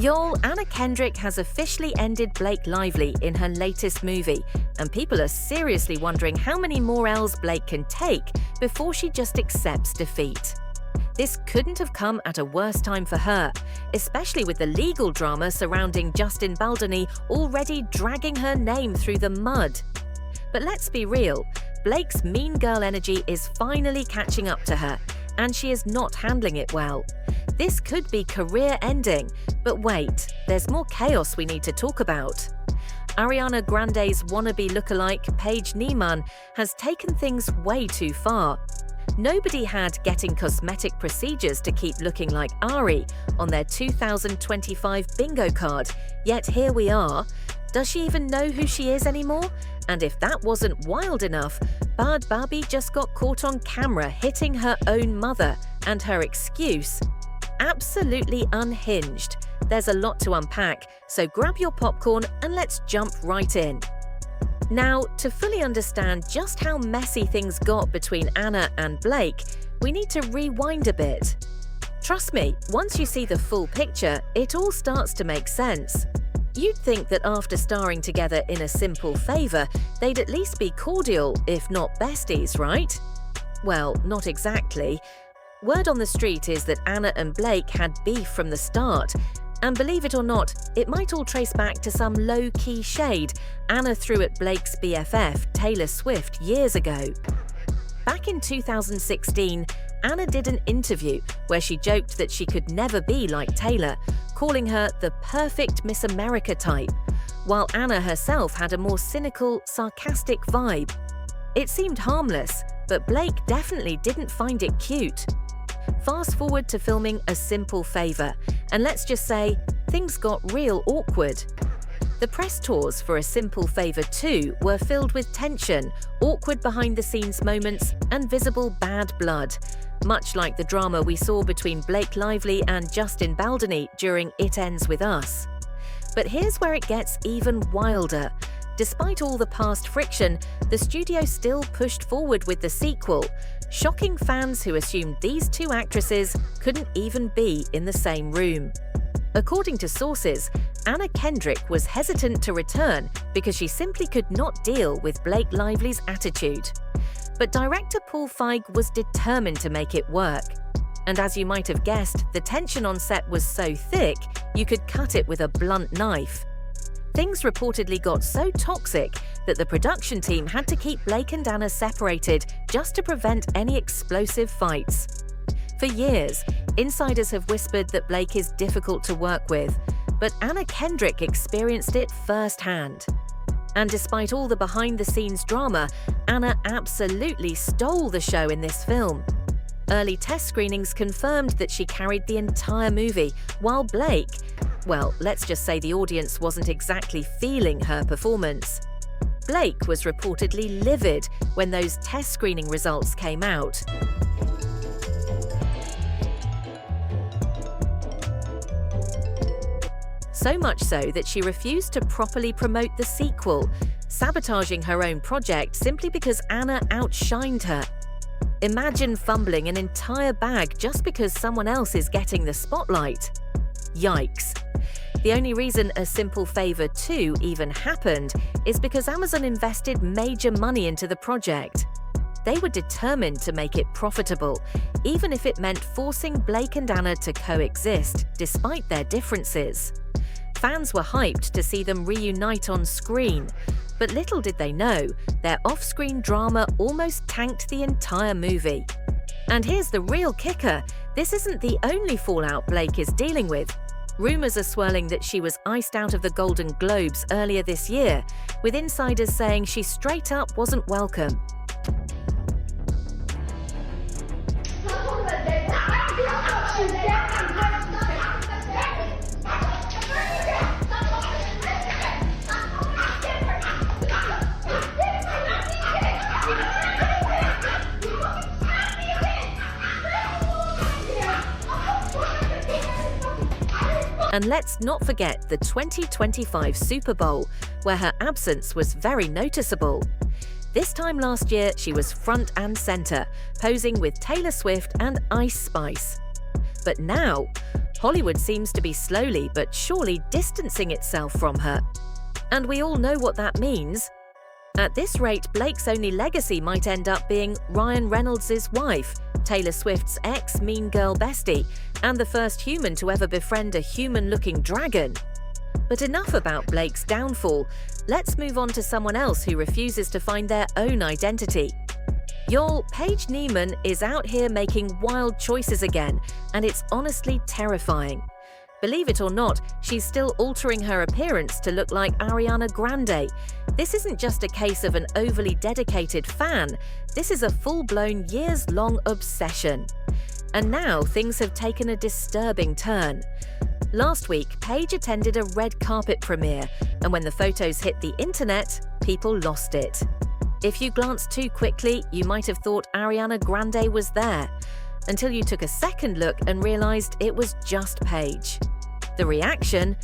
Y'all, Anna Kendrick has officially ended Blake Lively in her latest movie, and people are seriously wondering how many more L's Blake can take before she just accepts defeat. This couldn't have come at a worse time for her, especially with the legal drama surrounding Justin Baldoni already dragging her name through the mud. But let's be real, Blake's mean girl energy is finally catching up to her, and she is not handling it well. This could be career-ending, but wait, there's more chaos we need to talk about. Ariana Grande's wannabe lookalike, Paige Neiman, has taken things way too far. Nobody had getting cosmetic procedures to keep looking like Ari on their 2025 bingo card, yet here we are. Does she even know who she is anymore? And if that wasn't wild enough, Bad Barbie just got caught on camera hitting her own mother, and her excuse? Absolutely unhinged. There's a lot to unpack, so grab your popcorn and let's jump right in. Now, to fully understand just how messy things got between Anna and Blake, we need to rewind a bit. Trust me, once you see the full picture, it all starts to make sense. You'd think that after starring together in A Simple Favor, they'd at least be cordial, if not besties, right? Well, not exactly. Word on the street is that Anna and Blake had beef from the start. And believe it or not, it might all trace back to some low-key shade Anna threw at Blake's BFF, Taylor Swift, years ago. Back in 2016, Anna did an interview where she joked that she could never be like Taylor, calling her the perfect Miss America type, while Anna herself had a more cynical, sarcastic vibe. It seemed harmless, but Blake definitely didn't find it cute. Fast forward to filming A Simple Favor, and let's just say, things got real awkward. The press tours for A Simple Favor 2 were filled with tension, awkward behind-the-scenes moments, and visible bad blood, much like the drama we saw between Blake Lively and Justin Baldoni during It Ends With Us. But here's where it gets even wilder. Despite all the past friction, the studio still pushed forward with the sequel, shocking fans who assumed these two actresses couldn't even be in the same room. According to sources, Anna Kendrick was hesitant to return because she simply could not deal with Blake Lively's attitude. But director Paul Feig was determined to make it work. And as you might have guessed, the tension on set was so thick, you could cut it with a blunt knife. Things reportedly got so toxic that the production team had to keep Blake and Anna separated just to prevent any explosive fights. For years, insiders have whispered that Blake is difficult to work with, but Anna Kendrick experienced it firsthand. And despite all the behind-the-scenes drama, Anna absolutely stole the show in this film. Early test screenings confirmed that she carried the entire movie, while Blake, well, let's just say the audience wasn't exactly feeling her performance. Blake was reportedly livid when those test screening results came out. So much so that she refused to properly promote the sequel, sabotaging her own project simply because Anna outshined her. Imagine fumbling an entire bag just because someone else is getting the spotlight. Yikes. The only reason A Simple Favor 2 even happened is because Amazon invested major money into the project. They were determined to make it profitable, even if it meant forcing Blake and Anna to coexist, despite their differences. Fans were hyped to see them reunite on screen, but little did they know, their off-screen drama almost tanked the entire movie. And here's the real kicker, this isn't the only fallout Blake is dealing with. Rumors are swirling that she was iced out of the Golden Globes earlier this year, with insiders saying she straight up wasn't welcome. And let's not forget the 2025 Super Bowl, where her absence was very noticeable. This time last year, she was front and center, posing with Taylor Swift and Ice Spice. But now, Hollywood seems to be slowly but surely distancing itself from her. And we all know what that means. At this rate, Blake's only legacy might end up being Ryan Reynolds' wife, Taylor Swift's ex-Mean Girl bestie, and the first human to ever befriend a human-looking dragon. But enough about Blake's downfall. Let's move on to someone else who refuses to find their own identity. Y'all, Paige Neiman is out here making wild choices again, and it's honestly terrifying. Believe it or not, she's still altering her appearance to look like Ariana Grande. This isn't just a case of an overly dedicated fan, this is a full-blown, years-long obsession. And now things have taken a disturbing turn. Last week, Paige attended a red carpet premiere, and when the photos hit the internet, people lost it. If you glanced too quickly, you might have thought Ariana Grande was there, until you took a second look and realized it was just Paige. The reaction?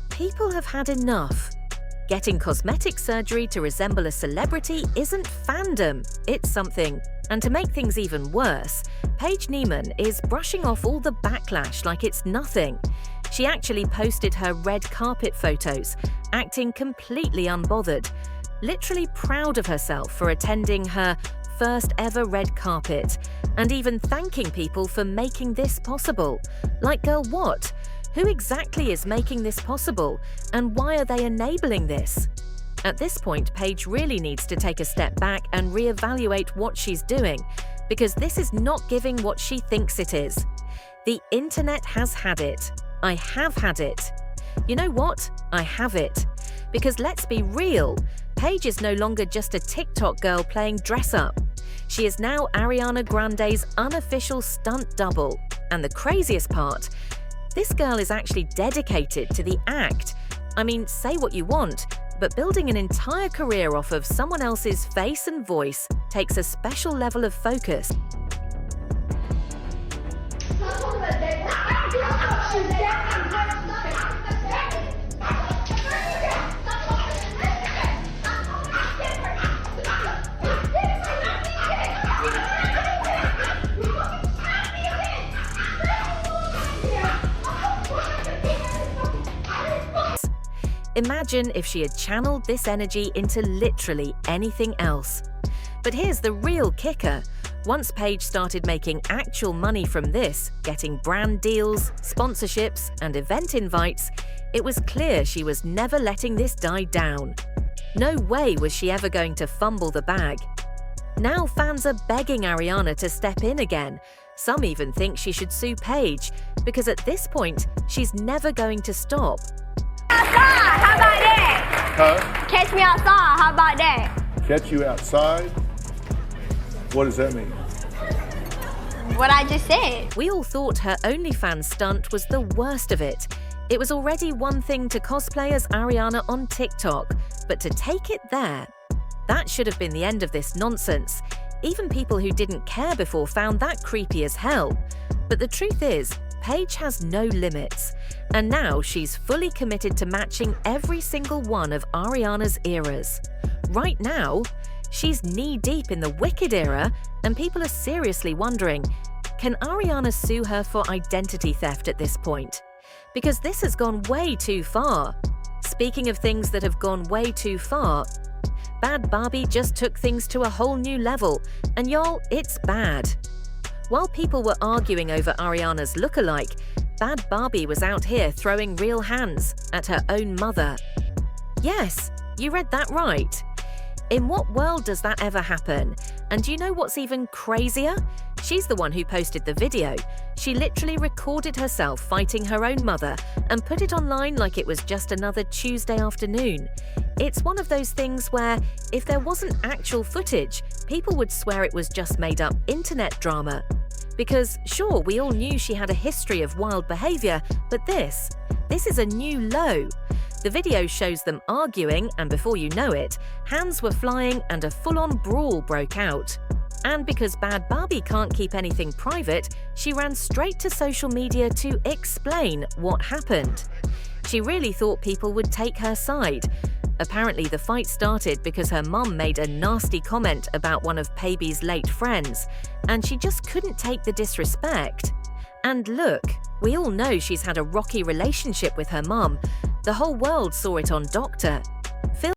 People have had enough. Getting cosmetic surgery to resemble a celebrity isn't fandom, it's something. And to make things even worse, Paige Neiman is brushing off all the backlash like it's nothing. She actually posted her red carpet photos, acting completely unbothered, literally proud of herself for attending her first ever red carpet, and even thanking people for making this possible. Like, girl, what? Who exactly is making this possible, and why are they enabling this? At this point, Paige really needs to take a step back and reevaluate what she's doing, because this is not giving what she thinks it is. The internet has had it. I have had it. You know what? I have it. Because let's be real, Paige is no longer just a TikTok girl playing dress-up. She is now Ariana Grande's unofficial stunt double. And the craziest part, this girl is actually dedicated to the act. I mean, say what you want, but building an entire career off of someone else's face and voice takes a special level of focus. Imagine if she had channeled this energy into literally anything else. But here's the real kicker. Once Paige started making actual money from this, getting brand deals, sponsorships, and event invites, it was clear she was never letting this die down. No way was she ever going to fumble the bag. Now fans are begging Ariana to step in again. Some even think she should sue Paige, because at this point, she's never going to stop. Outside, how about that? Huh? Catch me outside, how about that? Catch you outside? What does that mean? What I just said. We all thought her OnlyFans stunt was the worst of it. It was already one thing to cosplay as Ariana on TikTok, but to take it there, that should have been the end of this nonsense. Even people who didn't care before found that creepy as hell. But the truth is, Paige has no limits, and now she's fully committed to matching every single one of Ariana's eras. Right now, she's knee-deep in the Wicked era, and people are seriously wondering, can Ariana sue her for identity theft at this point? Because this has gone way too far. Speaking of things that have gone way too far, Bad Barbie just took things to a whole new level, and y'all, it's bad. While people were arguing over Ariana's lookalike, Bad Barbie was out here throwing real hands at her own mother. Yes, you read that right. In what world does that ever happen? And do you know what's even crazier? She's the one who posted the video. She literally recorded herself fighting her own mother and put it online like it was just another Tuesday afternoon. It's one of those things where, if there wasn't actual footage, people would swear it was just made-up internet drama. Because, sure, we all knew she had a history of wild behavior, but this is a new low. The video shows them arguing, and before you know it, hands were flying and a full-on brawl broke out. And because Bad Barbie can't keep anything private, she ran straight to social media to explain what happened. She really thought people would take her side. Apparently, the fight started because her mum made a nasty comment about one of Paige's late friends, and she just couldn't take the disrespect. And look, We all know she's had a rocky relationship with her mum. The whole world saw it on Doctor.